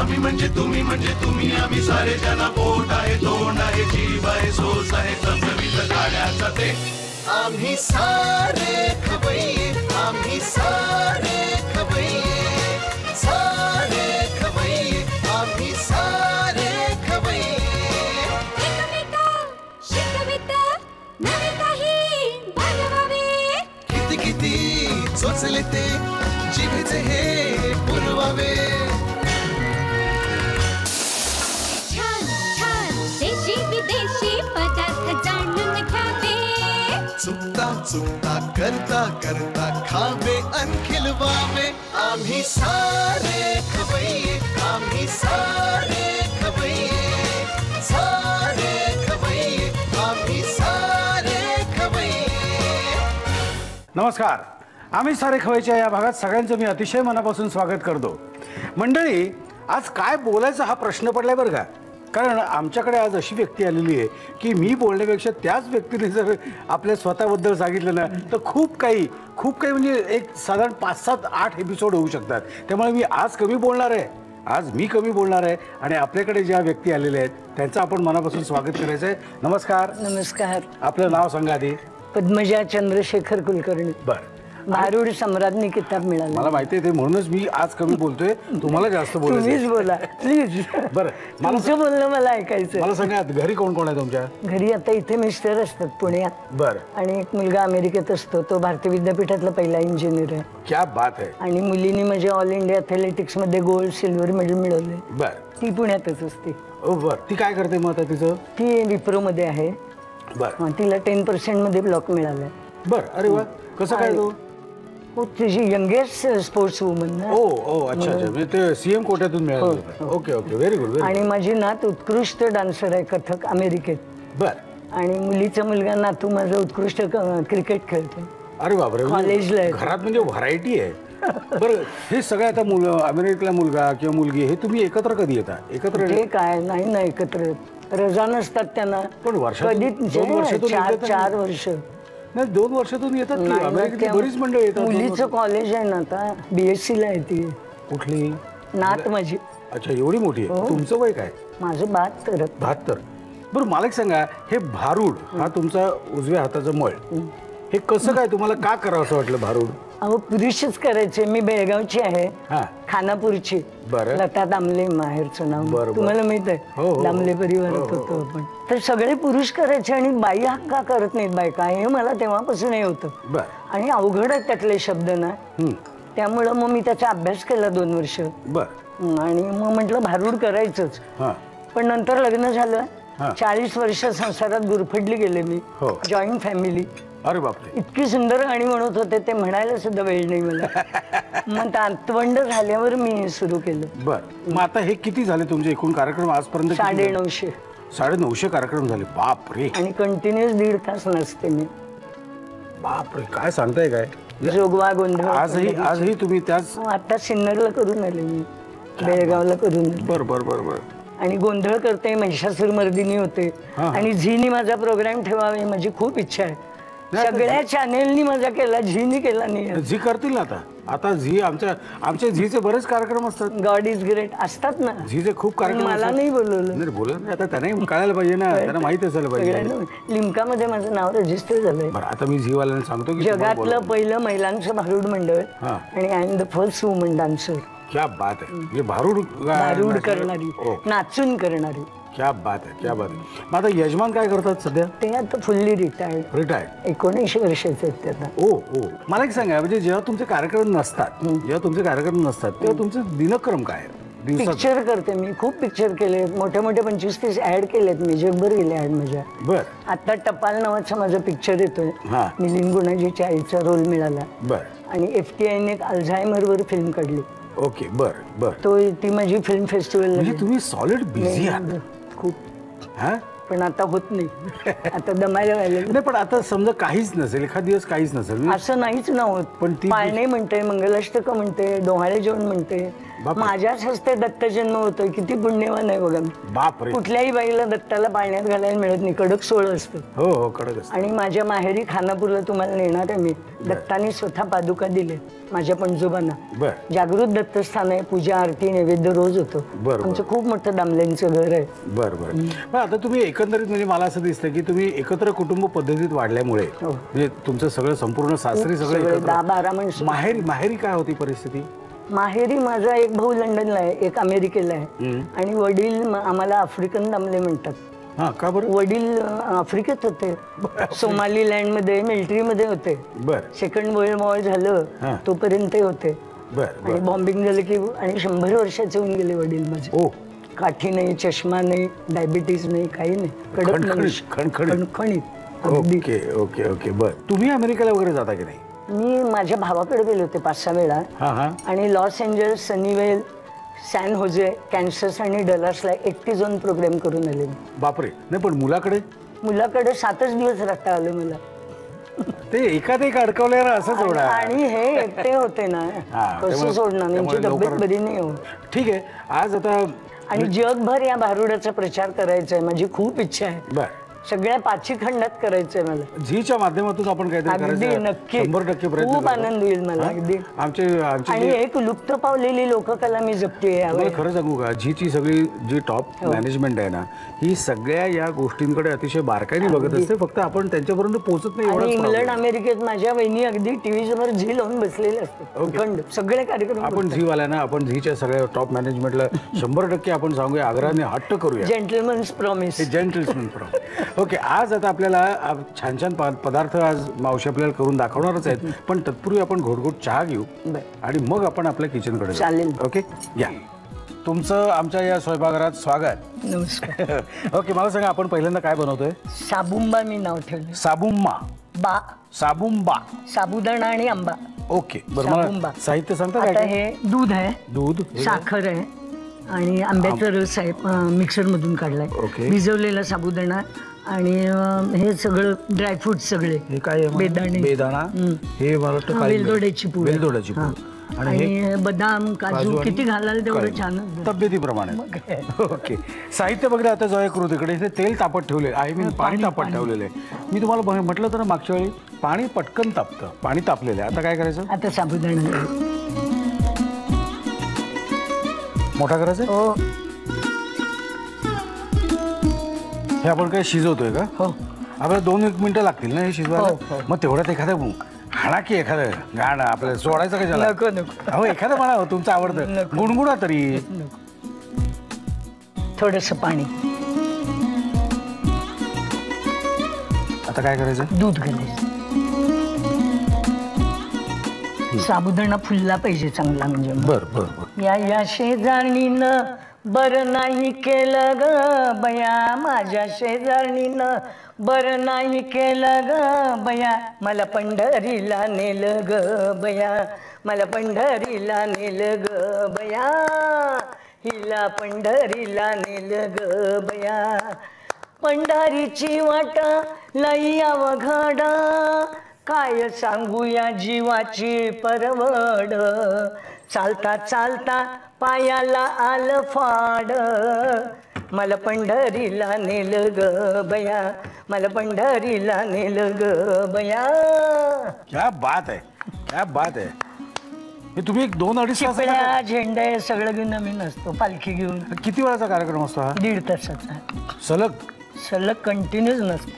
आम्ही म्हणजे तुम्ही आम्ही सारे जना पोट आहे तोंड आहे जीव आहे सोस आहे चमचमीत गाण्याचा ते आम्ही सारे खवय्ये आम्ही सारे खवय्ये सारे खवय्ये आम्ही सारे खवय्ये एकमेका शिकविता नवे काही बनवावे किती किती चोचले ते जिभेचे हे पुरवावे छान छान देशी विदेशी पदार्थ जाणून घ्यावे चुकता चुकता करता करता खावे अन खिलवावे आम्ही सारे खवय्ये आम्ही सारे खवय्ये सारे खवय्ये आम्ही सारे खवय्ये। नमस्कार, आम्ही सारे खवय्येच्या या भागात सगळ्यांचं मी अतिशय मनापासून स्वागत करतो। मंडळी, आज काय बोलायचं हा प्रश्न पडलाय बरं का, कारण आमच्याकडे आज अशी व्यक्ती आलेली आहे की मी बोलण्यापेक्षा त्याच व्यक्तीने जर आपल्या स्वतःबद्दल सांगितलं ना तर खूप काही म्हणजे एक साधारण 5, 7, 8 एपिसोड होऊ शकतात। त्यामुळे मी आज कमी बोलणार आहे आणि आपल्याकडे ज्या व्यक्ती आलेल्या आहेत त्यांचं आपण मनापासून स्वागत करायचं आहे। नमस्कार। नमस्कार। आपलं नाव सांगा आधी। पद्मजा चंद्रशेखर कुलकर्णी। बरं, भारूड सम्राज्ञी किताब मिळालं। मला माहिती आहे, ते म्हणूनच मी आज कमी बोलतोय, तुम्हाला जास्त बोलायचं। तुम्हीच बोला प्लीज। बरं, तुमचं बोलणं मला ऐकायचं। मला सांगा, घरी कोण कोण आहे तुमच्या? घरी आता इथे मिस्टर असतात पुण्यात। बरं। आणि एक मुलगा अमेरिकेत असतो, तो भारतीय विद्यापीठातला पहिला इंजिनियर आहे। क्या बात आहे। आणि मुलीने म्हणजे ऑल इंडिया अथलेटिक्स मध्ये गोल्ड सिल्वर मेडल मिळवले। बरं। ती पुण्यातच असते। बरं, ती काय करते मग आता? तिचं ती विप्रो मध्ये आहे। बरं। तिला 10% मध्ये ब्लॉक मिळालाय। बरं, अरे वा, कसं काय? तो तिची यंगेस्ट स्पोर्ट्स वुमन ना। अच्छा, म्हणजे ते सीएम कोट्यातून मिळालं। Okay, very good. आणि माझी नात उत्कृष्ट डान्सर आहे कथक अमेरिकेत। बरं। आणि मुलीचा मुलगा नातू माझा उत्कृष्ट क्रिकेट खेळतो। अरे बापरे, कॉलेजला आहे। घरात म्हणजे व्हरायटी आहे। बरं, हे सगळं आता अमेरिकेतला मुलगा किंवा मुलगी हे तुम्ही एकत्र कधी येता? एकत्र हे काय नाही ना, एकत्र रजा नसतात त्यांना। पण वर्षातून 4 वर्ष नाही, 2 वर्षातून येतात की? अमेरिकेत बरीच मंडळी येतात। मुलीचं कॉलेज आहे ना, आता BSc ला आहे ती। कुठली नात माझी? अच्छा, एवढी मोठी आहे। तुमचं वय काय? माझं 72। 72। बरं, मला एक सांगा, हे भारूड हा तुमचा उजव्या हाताचा मळ, हे कसं काय तुम्हाला का करावं असं वाटलं भारूड? अहो, पुरुषच करायचे। मी बेळगावची आहे, खानापूरची। लता दामले माहेरचं नाव तुम्हाला माहित आहे? दामले परिवारात होतो आपण। तर सगळे पुरुष करायचे आणि बाई का करत नाहीत बायका, हे मला तेव्हापासून हे होतं। आणि अवघड आहेत त्यातले शब्द ना, त्यामुळं मग मी त्याचा अभ्यास केला 2 वर्ष। आणि मग म्हटलं भारूड करायचंच। पण नंतर लग्न झालं, 40 वर्ष संसारात गुरफटली गेले मी। Joint family. अरे बापरे, इतकी सुंदर गाणी म्हणत होते, ते म्हणायला सुद्धा वेळ नाही मला। मग तातवंड झाल्यावर मी हे सुरू केलं। बरं, मग आता हे किती झाले तुमचे एकूण कार्यक्रम आजपर्यंत? 950। 950 कार्यक्रम झाले, बापरे। आणि कंटिन्यूअस 1.5 तास नसते मी। बापरे, काय सांगताय? काय जोगवा गोंधळ आजही तुम्ही त्याच? आता सिन्नरला करून आले मी, बेळगावला करून। बरं। आणि गोंधळ करते, महिषासूर मर्दिनी होते। आणि झीनी माझा प्रोग्राम ठेवावे माझी खूप इच्छा आहे। सगळ्या चॅनेलनी माझा केला, झीनी केला नाही। झी करतील ना आता झी, आमच्या झीचे बरेच कार्यक्रम असतात। गॉड इज ग्रेट असतात ना, झीचे खूप कार्यक्रम। मला नाही बोलवलं। नाही बोलत, आता त्यांना कळायला पाहिजे ना, त्यांना माहित असायला पाहिजे। लिम्कामध्ये माझं नाव रजिस्टर झालंय। बरं, आता मी झीवाल्यांना सांगतो की जगातलं पहिलं महिलांचं भारूड मंडळ आणि I am the first woman dancer. क्या बात आहे, म्हणजे भारूड करणारी, नाचून करणारी। क्या बात आहे, क्या बात आहे। मग आता यजमान काय करतात सध्या? ते आता फुल्ली रिटायर्ड 19 वर्षाचे आहेत ते आता। ओ मला एक सांगा, म्हणजे जेव्हा तुमचे कार्यक्रम नसतात तेव्हा तुमचं दिनक्रम काय? पिक्चर करते मी, खूप पिक्चर केले, मोठे 25-30 ऍड केलेत मी, जगभर गेले ऍड माझ्या। बरं। आता टपाल नावाचा माझा पिक्चर येतोय, मिलिंद गुणाजीच्या आईचा रोल मिळाला। बरं। आणि FTI ने अल्झायमरवर फिल्म काढली। ओके, बरं। ती माझी फिल्म फेस्टिवल। म्हणजे तुम्ही सॉलिड बिझी आहात खूप। पण आता होत नाही, आता दमायला व्हायला. नाही पण आता समजा काहीच नसेल, एखाद दिवस काहीच नसेल, असं नाहीच ना होत. पण ती पाळणे म्हणते, मंगलाष्टक म्हणते, डोहाळे जेवण म्हणते. माझ्याच हस्ते दत्त जन्म होतोय, किती पुण्यवान आहे बघा मी. बापरे. कुठल्याही बाईला दत्ताला पाळण्यात घालायला मिळत नाही, कडक सोहळं असतं. हो हो कडक असतं. आणि माझ्या माहेरी खानापूरला तुम्हाला नेणार आहे मी. दत्ताने स्वतः पादुका दिले माझ्या पणजोबांना. जागृत दत्तस्थान आहे, पूजा आरती नैवेद्य रोज होतो. आमचं खूप मोठं दामल्यांचं घर आहे. बरं. पण आता तुम्ही एकंदरीत म्हणजे मला असं दिसतं की तुम्ही एकत्र कुटुंब पद्धतीत वाढल्यामुळे म्हणजे तुमचं सगळं संपूर्ण सासरी सगळं 10-12 माणसं. माहेरी काय होती परिस्थिती? माहेरी माझा एक भाऊ लंडनला आहे, एक अमेरिकेला आहे. आणि वडील आम्हाला आफ्रिकन दामले म्हणतात. हा का बरं? वडील आफ्रिकेत होते, सोमालीलँड मध्ये मिलिटरीमध्ये होते. सेकंड वर्ल्ड वॉर झालं तोपर्यंत होते. आणि बॉम्बिंग झालं की आणि 100 वर्षाचे होऊन गेले वडील माझे. काठी नाही, चष्मा नाही, डायबिटीज नाही, काही नाही. खणखणीत. Okay okay okay. बरं, तुम्ही अमेरिकेला वगैरे जाता की नाही? मी माझ्या भावाकडे गेले होते 5-6 वेळा. आणि Los Angeles, Sunnyvale, San Jose, Kansas आणि डलासला 31 जाऊन प्रोग्राम करून आले. बापरे. नाही पण मुलाकडे 7च दिवस राहता आलं मला. ते एकात एक अडकवल्यावर असं सोडा. आणि हे एकटे होते ना, कसं सोडणार, त्यांची तब्येत बरी नाही हो. ठीक आहे. आज आता आणि जगभर या भारुडाचा प्रचार करायचा आहे, माझी खूप इच्छा आहे. सगळ्या 5 खंडात करायचंय मला. झीच्या माध्यमातून आपण काहीतरी करायचं. नक्की 100% प्रयत्न. खूप आनंद होईल मला. अगदी आणि एक लुप्त पावलेली लोककला मी जपते. खरं सांगू का, झीची सगळी जी टॉप मॅनेजमेंट आहे ना, ही सगळ्या या गोष्टींकडे अतिशय बारकाईने बघत असते. फक्त आपण त्यांच्यापर्यंत पोहोचत नाही. इंग्लंड अमेरिकेत माझ्या वहिनी अगदी टीव्ही समोर झी लावून बसलेले असते. सगळे कार्यक्रम आपण झीवाल्यांना, आपण झीच्या सगळ्या टॉप मॅनेजमेंटला 100% आपण सांगूया, आग्रहाने हट्ट करूया. जेंटलमन्स प्रॉमिस. Gentleman promise. ओके. आज आता आपल्याला छान छान पदार्थ आज मावशी आपल्याला करून दाखवणारच आहेत. पण तत्पूर्वी आपण घोटघोट चहा घेऊ आणि मग आपण आपल्या किचनकडे चालेल. ओके. या, तुमचं आमच्या या स्वयंपाकघरात स्वागत. नमस्कार. ओके, मला सांगा आपण पहिल्यांदा काय बनवतोय? साबुंबा मी नाव ठेवलं. साबुंबा. साबुदाणा आणि आंबा. ओके बरं. साहित्य सांगता काय? हे दूध आहे, साखर आहे आणि आंब्याचा रस आहे, मिक्सर मधून काढलाय. भिजवलेला साबुदाणा आणि हे सगळं ड्रायफ्रूट सगळे. हे काय? बेदाणा. हे वेलदोड्याची पूड. आणि बदाम, काजू किती घालाल तेवढं छान, तब्येतीप्रमाणे. ओके. साहित्य बघा आता जाऊया करू तिकडे. इथे तेल तापत ठेवले आहे, मी पाणी तापत ठेवलेलं आहे. मी तुम्हाला म्हटलं तर मागच्या वेळी पाणी पटकन तापतं. पाणी तापलेलं आहे. आता काय करायचं? आता साबुदाणा मोठा करायचा. हो. हे आपण काय शिजवतोय का? हो. आपल्याला 2-1 मिनिटं लागतील ना हे शिजवायला? मग तेवढ्यात एखादं हाणा की एखादं गाणं आपल्याला सोडायचं कशाला? नको. एखादं म्हणा तुमचं आवडतं, गुणगुणा तरी. थोडंसं पाणी. आता काय करायचं? दूध घालायचं. साबुदाणा फुलला पाहिजे चांगला म्हणजे. बरं. या शेजारणीनं बरं नाही केलं ग बया, माझ्या शेजारणीनं बरं नाही केलं ग बया, मला पंढरीला नेलं ग बया, मला पंढरीला नेलं ग बया, हिला पंढरीला नेलं ग बया. पंढरीची वाटा लई अवघड, काय सांगूया जीवाची परवड, चालता चालता पायाला आलं फाड, मला पंढरीला नेलं ग बया, मला पंढरीला नेलं ग बया. क्या बात आहे, क्या बात आहे. तुम्ही 2-2.5 तास झेंडे सगळं घेऊन आम्ही नसतो, पालखी घेऊन. किती वेळाचा कार्यक्रम असतो हा? 1.5 तासाचा. सलग कंटिन्यूच नसतो.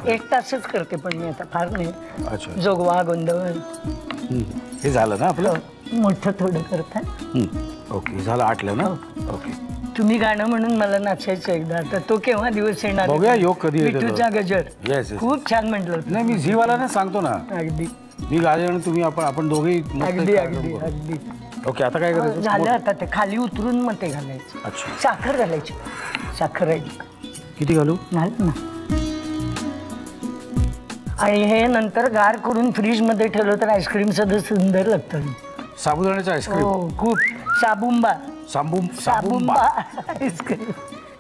1 तासच करते पण मी आता, फार नाही. अच्छा. जोगवा गोंधळ हे झालं ना आपलं? मोठं थोडं करता. ओके, झालं आटलं ना. ओके. तुम्ही गाणं म्हणून मला नाचायचं एकदा, तर तो केव्हा दिवस येणार? बघूया, योग कधी येतो. विठूचा गजर खूप छान म्हटलं. नाही, मी झीवाल्याने सांगतो ना. अगदी. मी गाजर तुम्ही आपण दोघेही. अगदी अगदी अगदी. ओके, आता काय करायचं? झालं आता ते खाली उतरून मग ते घालायचं. अच्छा. साखर घालायची. साखर आहे. किती घालू? घाल ना. आणि हे नंतर गार करून फ्रीज मध्ये ठेवलं तर आईस्क्रीम सुद्धा सुंदर लागतं. साबुदाण्याचं आईस्क्रीम. खूप. साबुंबा. साबुंबा आईस्क्रीम.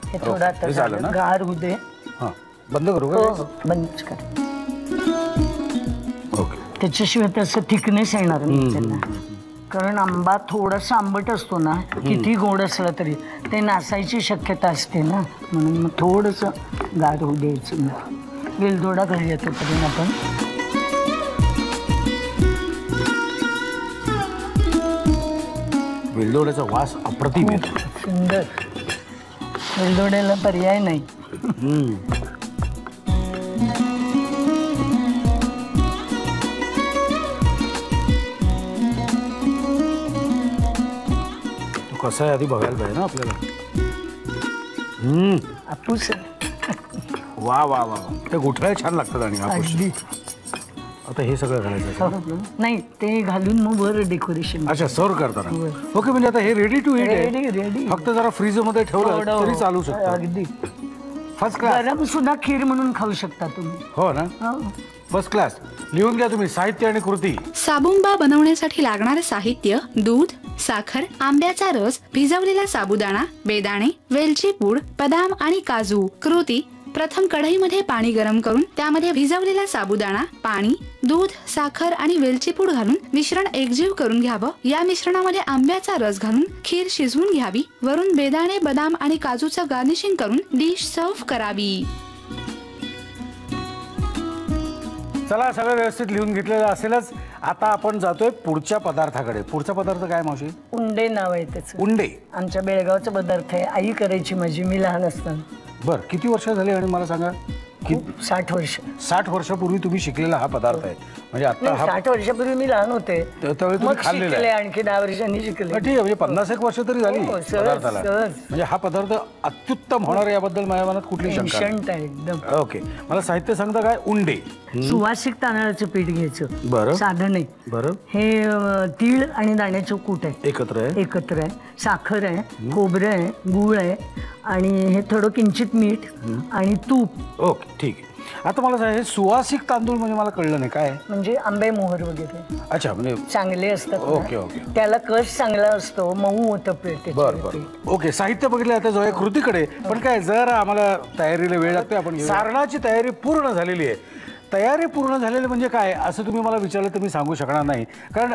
हे थोडं आता झालं ना, गार होऊ दे. बंद करू का? बंदच कर. ओके. त्याच्याशिवाय त्याचं थिकनेस येणार नाही त्याला, कारण आंबा थोडासा आंबट असतो ना, किती गोड असला तरी ते नासायची शक्यता असते ना, म्हणून मग थोडंसं गार होऊ द्यायचं. वेलदोडा घालूया तोपर्यंत आपण. वेलदोड्याचा वास अप्रतिम येतो. सुंदर. वेलदोड्याला पर्याय नाही. कसं आहे आधी बघायला पाहिजे ना आपल्याला. हापूस वा वा वा, ते गुठळ्या छान लागतात. आणि हापूस. आता हे सगळं घालायचं नाही, ते घालून मग वर डेकोरेशन. अच्छा, सर्व करताना. ओके, म्हणजे आता हे रेडी टू ईट आहे. रेडी. फक्त जरा फ्रीज मध्ये ठेवलं तरी चालू शकतं. अगदी फर्स्ट क्लास. गरम सुद्धा खीर म्हणून खाऊ शकता तुम्ही. हो ना, फर्स्ट क्लास. लिहून घ्या तुम्ही साहित्य आणि कृती. साबुंबा बनवण्यासाठी लागणारे साहित्य: दूध, साखर, आंब्याचा रस, भिजवलेला साबुदाणा, बेदाणे, वेलची पूड, बदाम आणि काजू. कृती: प्रथम कढईमध्ये पाणी गरम करून त्यामध्ये भिजवलेला साबुदाणा, पाणी, दूध, साखर आणि वेलची पूड घालून मिश्रण एकजीव करून घ्यावं. या मिश्रणामध्ये आंब्याचा रस घालून खीर शिजवून घ्यावी. वरून बेदाणे, बदाम आणि काजूचं गार्निशिंग करून डिश सर्व्ह करावी. चला, सगळं व्यवस्थित लिहून घेतलेलं असेलच. आता आपण जातोय पुढच्या पदार्थाकडे. पुढचा पदार्थ काय मावशी? उंडे नाव आहे त्याचं. उंडे. आमच्या बेळगावचा पदार्थ आहे. आई करायची माझी, मी लहान असताना. बर, किती वर्ष झाली? आणि मला सांगा, 60 वर्ष. 60 वर्षापूर्वी तुम्ही शिकलेला हा पदार्थ आहे. म्हणजे आता 60 वर्षापूर्वी मी लहान होते, त्यावेळी तुम्ही खाल्लेला आहे. आणखी 10 वर्षांनी शिकले. ठीक आहे, म्हणजे 50-1 वर्ष तरी झाली पदार्थाला. म्हणजे हा पदार्थ अत्युत्तम होणार याबद्दल माझ्या मनात कुठली शंका नाही एकदम. ओके, मला साहित्य सांगता काय? उंडे. सुवासिक तांदळाचं पीठ घ्यायचं. बरं. साधं नाही. बरं. हे तीळ आणि दाण्याचं कूट आहे. एकत्र आहे. साखर आहे, खोबरं आहे, गूळ आहे, आणि हे थोडं किंचित मीठ आणि तूप. ओके, ठीक आहे. आता मला सांग, हे सुवासिक तांदूळ म्हणजे मला कळलं नाही काय? म्हणजे आंबे मोहर वगैरे. अच्छा, म्हणजे चांगले असतात. Okay okay. त्याला कस चांगला असतो, मऊ होतं पीठ. बरं बरं. ओके, साहित्य बघितलं. आता जाऊया कृतीकडे. पण काय, जर आम्हाला तयारीला वेळ लागते. आपण सारणाची तयारी पूर्ण झालेली आहे. तयारी पूर्ण झालेली म्हणजे काय असं तुम्ही मला विचारलं तर मी सांगू शकणार नाही, कारण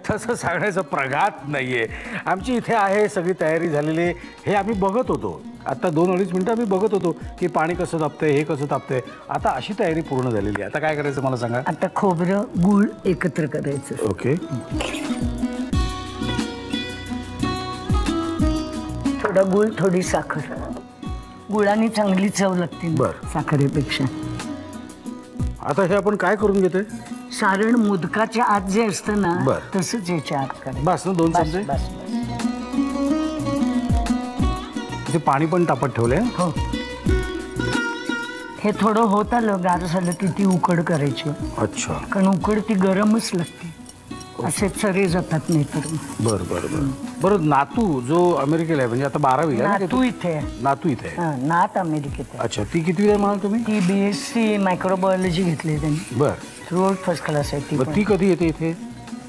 तसं सांगण्याचं प्रघात नाही आहे. आमची इथे आहे सगळी तयारी झालेली आहे. हे आम्ही बघत होतो. आता 2-2.5 मिनटं आम्ही बघत होतो की पाणी कसं तापतंय, हे कसं तापतंय. आता अशी तयारी पूर्ण झालेली आहे. आता काय करायचं मला सांगा? आता खोबरं गूळ एकत्र करायचं. ओके. थोडा गूळ, थोडी साखर. गुळाने चांगली चव लागते साखरेपेक्षा. आता हे आपण काय करून घेतोय? सारण मोदकाच्या आत जे असतं ना, तसंच याच्या आत करायचं. बस ना, 2 चमचे. इथे पाणी पण तापत ठेवलंय. हो. हे थोडं होत आलं, गार झालं की ती उकड करायची. अच्छा. कारण उकड ती गरमच लागते, असे चरे जातात नाही तर. बरं बरं बरं बरं. नातू जो अमेरिकेला आहे, म्हणजे आता 12वी आहे. नातू इथे आहे. नातू इथे आहे. नात अमेरिकेत आहे. अच्छा, ती कितवी आहे म्हणाल तुम्ही? ती BSc मायक्रोबायोलॉजी घेतली त्यांनी. बरं. थ्रू फर्स्ट क्लास आहे ती. ती कधी येते इथे?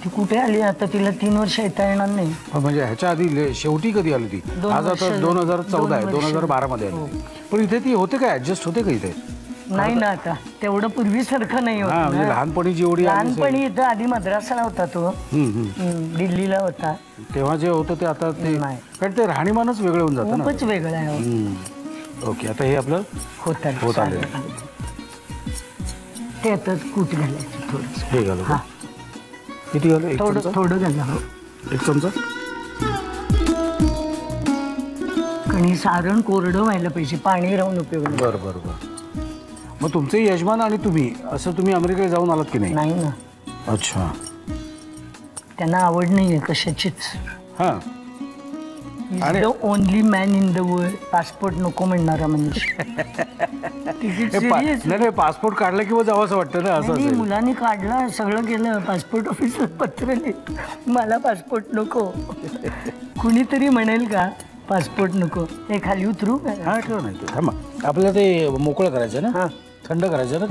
ती कुठे आली आता? तिला 3 वर्ष येता येणार नाही. म्हणजे ह्याच्या आधी शेवटी कधी आली ती? आज आता 2014 आहे, 2012 मध्ये आली. पण इथे ती होते का, ऍडजस्ट होते का इथे? नाही ना, आता तेवढं पूर्वीसारखं नाही होत. म्हणजे लहानपणी जेवढी लहानपणी इथं आधी मद्रासला होता तो, दिल्लीला होता तेव्हा जे होतं ते आता ते नाही, कारण ते राहणीमानच वेगळं होऊन जातं ना. खूपच वेगळं आहे. ओके, आता हे आपलं होत आलं. ते आता कूट घालायचं थोडं. हे घालू. किती घालू? थोडं घाला. 1 चमचा. आणि सारण कोरडं व्हायला पाहिजे, पाणी राहून उपयोग नाही. बरं बरं बरं. मग तुमचे यजमान आणि तुम्ही असं तुम्ही अमेरिकेला जाऊन आलात की नाही? नाही ना. अच्छा. त्यांना आवड नाहीये कशाचीच. हां. आणि only man in the world. Passport नको म्हणणारा मनुष्य. नाही, पासपोर्ट काढला किंवा जावं असं वाटतं ना. असं मुलांनी काढला, सगळं केलं, पासपोर्ट ऑफिसला पत्र लिहिलं, मला पासपोर्ट नको. कुणीतरी म्हणेल का पासपोर्ट नको? हे खाली उतरू? हा, ठेव. नाही थांबा, आपल्याला ते मोकळं करायचं ना, थंड करायचं ना.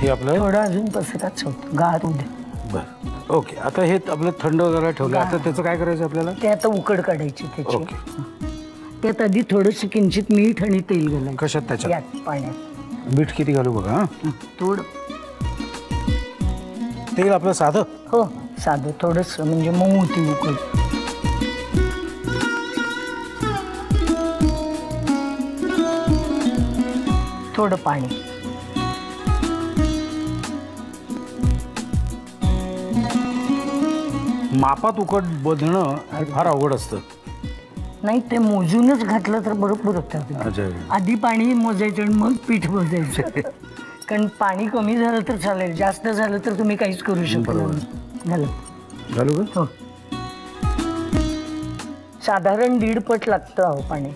हे आपलं थोडं अजून पसराच होत, गार होऊ दे. बरं. ओके, आता हे आपलं थंड करायला ठेवलं. आता त्याचं काय करायचं आपल्याला? ते आता उकड काढायची त्याची. त्यात आधी थोडंसं किंचित मीठ आणि तेल घालायचं. कशात? त्याच्यात पाण्यात. मीठ किती घालू बघा? थोडं. तेल आपलं साधं? हो साधं, थोडंसं म्हणजे मऊ होती उकड. थोडं पाणी. मापात उकड बदलणं फार अवघड असतं. नाही, ते मोजूनच घातलं तर बरोबर होतं. आधी पाणी मोजायचं आणि मग पीठ मोजायचं. कारण पाणी कमी झालं तर चालेल, जास्त झालं तर तुम्ही काहीच करू शकत नाही. घालू का? हो, साधारण 1.5 पट लागतं अहो पाणी.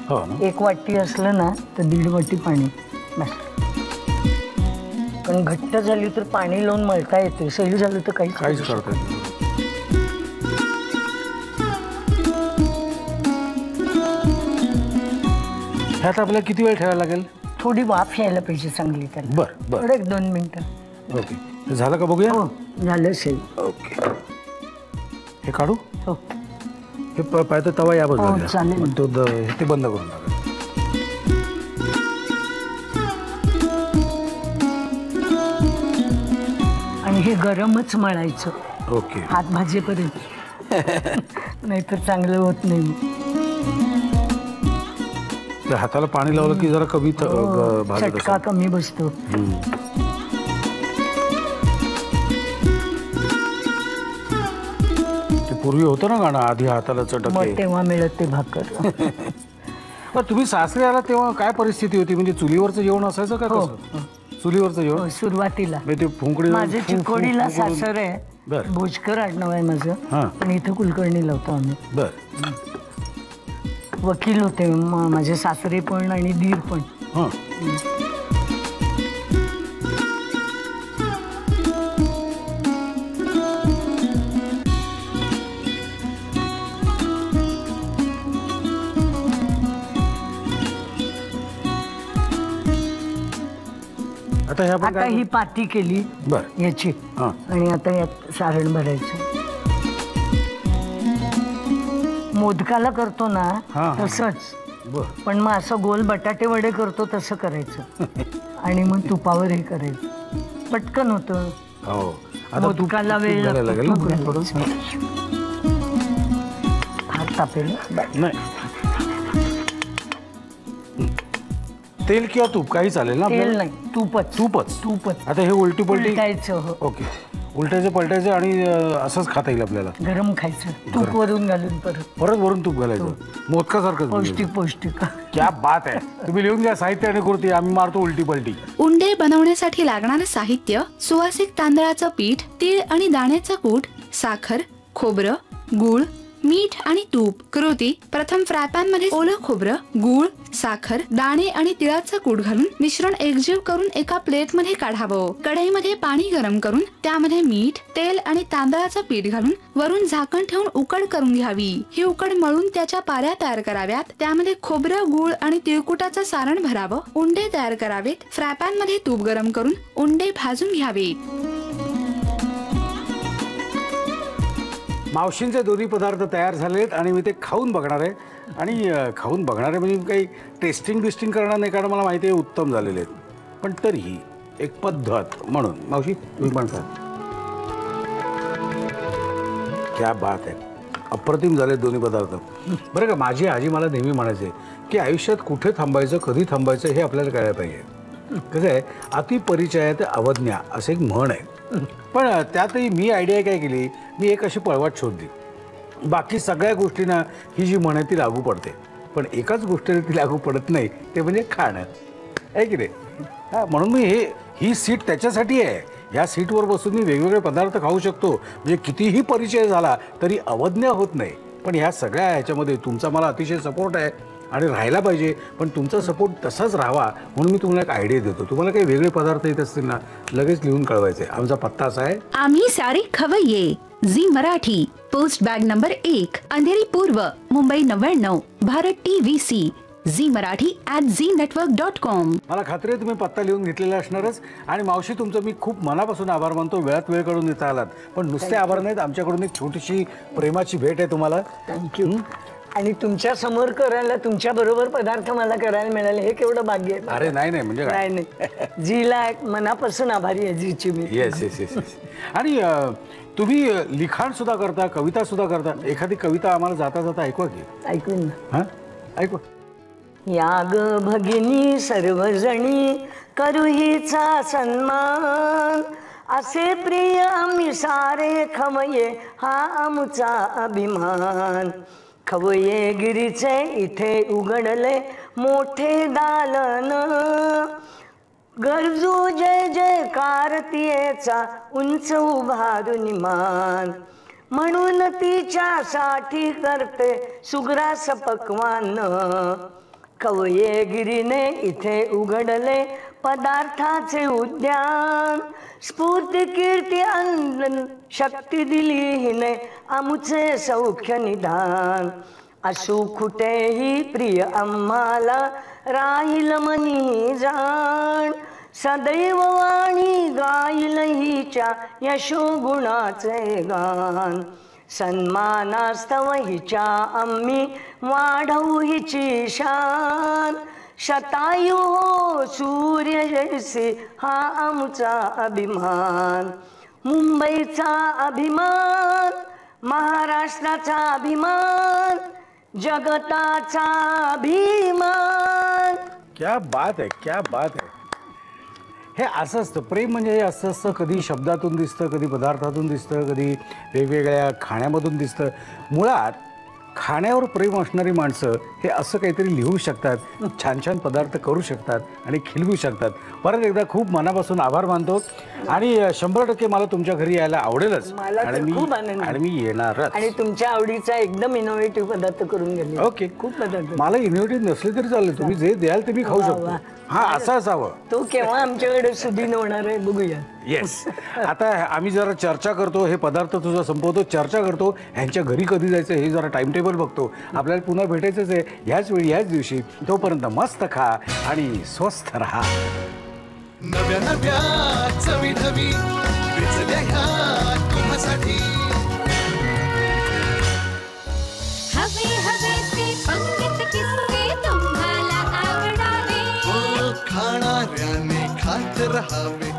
हो ना. 1 वाटी असलं ना तर 1.5 वाटी पाणी बस. पण घट्ट झाली तर पाणी लावून मळता येते, सैल झालं तर काहीच करता येत. ह्यात आपल्याला किती वेळ ठेवायला लागेल? थोडी वाफ यायला पाहिजे चांगली त्याला. बरं 1-2 मिनिटं. ओके, झालं का बघूया? हो झालं असेल. ओके, हे काढू? हो. हे पाहिजे तवा या बाजूला. चालेल. तो ते बंद करून टाका. आणि हे गरमच मळायचं. ओके. हात भाजेपर्यंत. नाहीतर चांगलं होत नाही. हाताला पाणी लावलं की जरा कमी चटका कमी बसतो. ते पूर्वी होतं ना गाणं, आधी हाताला चटके. तेव्हा मिळत ते भाकर. पण तुम्ही सासरी आला तेव्हा काय परिस्थिती होती? म्हणजे चुलीवरचं जेवण असायचं का? चुलीवरचं जेवण सुरुवातीला. ते फुंकडी. माझे चिकोडीला सासर आहे, भोजकर आडनाव आहे माझं. पण इथं कुलकर्णी लावतो आम्ही. बर. वकील होते माझे सासरे पण आणि दीर पण. आता ही पाती केली याची आणि आता यात सारण भरायचं. मोदकाला करतो ना तसंच, पण मग असं गोल बटाटे वडे करतो तसं करायचं. आणि मग तुपावर हे करायचं, पटकन होतं. मोदकाला वेळ लागतो. हात तापेल नाही. तेल किंवा तूप काही चालेल ना? तेल नाही, तुपच. आता हे उलटी पलटी खायचं. ओके, उलटायचं पलटायचं आणि असंच खाता येईल आपल्याला. गरम खायचं, तूप वरून घालून परत वरून तूप घालायचं. मोदकासारखं पौष्टिक. क्या बात आहे. तुम्ही लिहून घ्या साहित्य आणि कृती, आम्ही मारतो उलटी पलटी. उंडे बनवण्यासाठी लागणारं साहित्य: सुवासिक तांदळाचं पीठ, तीळ आणि दाण्याचं कूट, साखर, खोबरं, गूळ, मीठ आणि तूप. कृती: प्रथम फ्रायपॅन मध्ये ओलं खोबरं, गूळ, साखर, दाणे आणि तिळाचं कूट घालून मिश्रण एकजीव करून एका प्लेट मध्ये काढावं. कढईमध्ये पाणी गरम करून त्यामध्ये मीठ, तेल आणि तांदळाचं पीठ घालून वरून झाकण ठेवून उकड करून घ्यावी. ही उकड मळून त्याच्या पाऱ्या तयार कराव्यात. त्यामध्ये खोबरं, गूळ आणि तिळकुटाचं सारण भरावं. उंडे तयार करावेत. फ्रायपॅन मध्ये तूप गरम करून उंडे भाजून घ्यावेत. मावशींचे दोन्ही पदार्थ तयार झालेत आणि मी ते खाऊन बघणार आहे. आणि खाऊन बघणार आहे म्हणजे काही टेस्टिंग बिस्टिंग करणार नाही, कारण मला माहिती आहे उत्तम झालेले आहेत. पण तरीही एक पद्धत म्हणून मावशी तुम्ही पण खा. क्या बात आहे, अप्रतिम झाले दोन्ही पदार्थ. बरं का, माझी आजी मला नेहमी म्हणायचे की आयुष्यात कुठे थांबायचं, कधी थांबायचं हे आपल्याला कळायला पाहिजे. कसं आहे, अतिपरिचयात अवज्ञा असं एक म्हण आहे. पण त्यातही मी आयडिया काय केली, मी एक अशी पळवाट शोधली. बाकी सगळ्या गोष्टींना ही जी म्हण आहे ती लागू पडते, पण एकाच गोष्टीला ती लागू पडत नाही, ते म्हणजे खाणं आहे की नाही. म्हणून मी ही सीट त्याच्यासाठी आहे. ह्या सीटवर बसून मी वेगवेगळे पदार्थ खाऊ शकतो, म्हणजे कितीही परिचय झाला तरी अवज्ञा होत नाही. पण ह्या सगळ्या ह्याच्यामध्ये तुमचा मला अतिशय सपोर्ट आहे आणि राहायला पाहिजे. पण तुमचा सपोर्ट तसाच राहावा म्हणून मी तुम्हाला एक आयडिया देतो. तुम्हाला काही वेगळे पदार्थ येत असतील ना, लगेच लिहून कळवायचे. आमचा पत्ता असा आहे: आम्ही सारे खवय्ये, Zee Marathi, post bag number 1, Andheri पूर्व, मुंबई 99, भारत TVC, zee.network.com. मला खात्री आहे तुम्ही पत्ता लिहून घेतलेला असणारच. आणि मावशी तुमचं मी खूप मनापासून आभार मानतो. वेळात वेळ काढून इथं आलात. पण नुसते आभार नाहीत, आमच्याकडून एक छोटीशी प्रेमाची भेट आहे तुम्हाला. थँक्यू. आणि तुमच्या समोर करायला, तुमच्या बरोबर पदार्थ मला करायला मिळाले हे केवढं भाग्य आहे. अरे नाही नाही म्हणजे नाही नाही, जीला मनापासून आभारी आहे जीची मी. Yes yes yes yes. आणि तुम्ही लिखाण सुद्धा करता, कविता सुद्धा करता. एखादी कविता आम्हाला जाता जाता ऐकवा की. ऐकून ना. हां ऐकवा. या ग भगिनी सर्वजणी करू हिचा सन्मान, असे प्रिय आम्ही सारे खवये हा आमचा अभिमान. खवये गिरीचे इथे उघडले मोठे दालन, गरजू जय जयकार तियेचा उंच उभारून मान. म्हणून तिच्यासाठी करते सुग्रास पक्वान, खवयेगिरीने इथे उघडले पदार्थाचे उद्यान. स्फूर्ती कीर्ती अन्न शक्ती दिली हिने आमुचे सौख्य निधान. असू कुठेही प्रिय आम्हाला राहील मनी जाण, सदैव वाणी गाईल हिच्या यशोगुणाचे गान. सन्मानास्तव हिच्या आम्ही वाढवू हिची शान, शतायु हो सूर्य जैसे हा आमचा अभिमान. मुंबईचा अभिमान, महाराष्ट्राचा अभिमान, जगताचा अभिमान. क्या बात आहे, क्या बात आहे. हे असं असतं प्रेम म्हणजे. हे असं असतं, कधी शब्दातून दिसतं, कधी पदार्थातून दिसतं, कधी वेगवेगळ्या खाण्यामधून दिसतं. मुळात खाण्यावर प्रेम असणारी माणसं हे असं काहीतरी लिहू शकतात, छान छान पदार्थ करू शकतात आणि खिलवू शकतात. परत एकदा खूप मनापासून आभार मानतो. आणि 100% मला तुमच्या घरी यायला आवडेलच. आणि मी येणारच. आणि तुमच्या आवडीचा एकदम इनोव्हेटिव्ह पदार्थ करून गेले. ओके. खूप पदार्थ. मला इनोव्हेटिव्ह नसले तरी चालेल, तुम्ही जे द्याल ते मी खाऊ शकतो. हा असं असावं. तो केव्हा आमच्याकडे सुदीन होणार आहे बघूया. येस. आता आम्ही जरा चर्चा करतो, हे पदार्थ तुझा संपवतो, चर्चा करतो, ह्यांच्या घरी कधी जायचं हे जरा टाइम टेबल बघतो. आपल्याला पुन्हा भेटायचंच आहे ह्याच वेळी ह्याच दिवशी. तोपर्यंत मस्त खा आणि स्वस्थ राहा. नव्या नव्या चवी ढवी विचल्या ह्या तुम्हासाठी. हवे हवेचे पंडित किस्से तुम्हाला आवडावे, खाणाऱ्याने खात रहावे.